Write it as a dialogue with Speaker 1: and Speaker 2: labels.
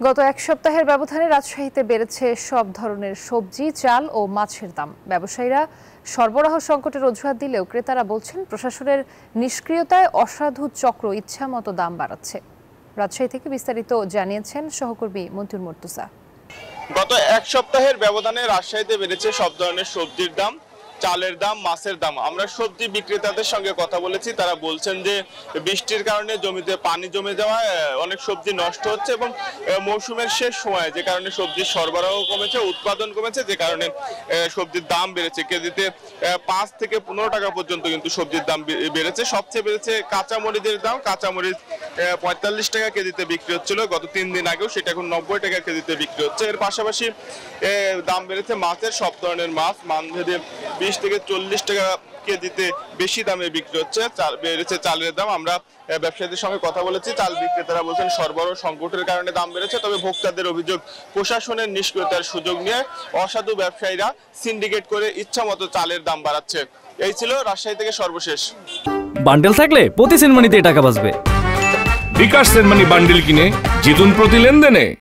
Speaker 1: গত এক সপ্তাহের ব্যবধানে রাজশাহীতে বেড়েছে সব ধরনের সবজি, চাল ও মাছের দাম। ব্যবসায়ীরা সরবরাহ সংকটের অজুহাত দিলেও ক্রেতারা বলছেন প্রশাসনের নিষ্ক্রিয়তায় অসাধু চক্র ইচ্ছামতো দাম বাড়াচ্ছে। রাজশাহী থেকে বিস্তারিত জানিয়েছেন সহকর্মী মন্তুর মুর্তজা।
Speaker 2: গত এক সপ্তাহের ব্যবধানে রাজশাহীতে বেড়েছে সব ধরনের সবজির দাম, চালের দাম, মাছের দাম। আমরা সবজি বিক্রেতাদের সঙ্গে কথা বলেছি, তারা বলছেন যে বৃষ্টির কারণে জমিতে পানি জমে যাওয়ায় অনেক সবজি নষ্ট হচ্ছে এবং মৌসুমের শেষ সময়ে যে কারণে সবজির সরবরাহ কমেছে, উৎপাদন কমেছে, যে কারণে সবজির দাম বেড়েছে। কেজিতে 5 থেকে 15 টাকা পর্যন্ত কিন্তু সবজির দাম বেড়েছে। সবচেয়ে বেড়েছে কাঁচামরিচের দাম। কাঁচামরিচ 45 টাকা কেজিতে বিক্রি হচ্ছিল গত 3 দিন আগেও, সেটা এখন 90 টাকা কেজিতে বিক্রি হচ্ছে। এর পাশাপাশি দাম বেড়েছে মাছের, সব ধরনের মাছ মানভেদে 20 থেকে 40 টাকা কেজিতে বেশি দামে বিক্রি হচ্ছে। বেড়েছে চালের দাম। আমরা ব্যবসায়ীদের সঙ্গে কথা বলেছি, চাল বিক্রেতারা বলছেন সরবরাহ সংকটের কারণে দাম বেড়েছে। তবে ভোক্তাদের অভিযোগ প্রশাসনের নিষ্ক্রিয়তার সুযোগ নিয়ে অসাধু ব্যবসায়ীরা সিন্ডিকেট করে ইচ্ছামতো চালের দাম বাড়াচ্ছে। এই ছিল রাজশাহী থেকে সর্বশেষ।
Speaker 3: বান্ডেল থাকলে প্রতি সেনমানিতে টাকা বাঁচবে।
Speaker 4: বিকাশ সেনমানি বান্ডেল কিনে জিতুন প্রতি লেনদেনে।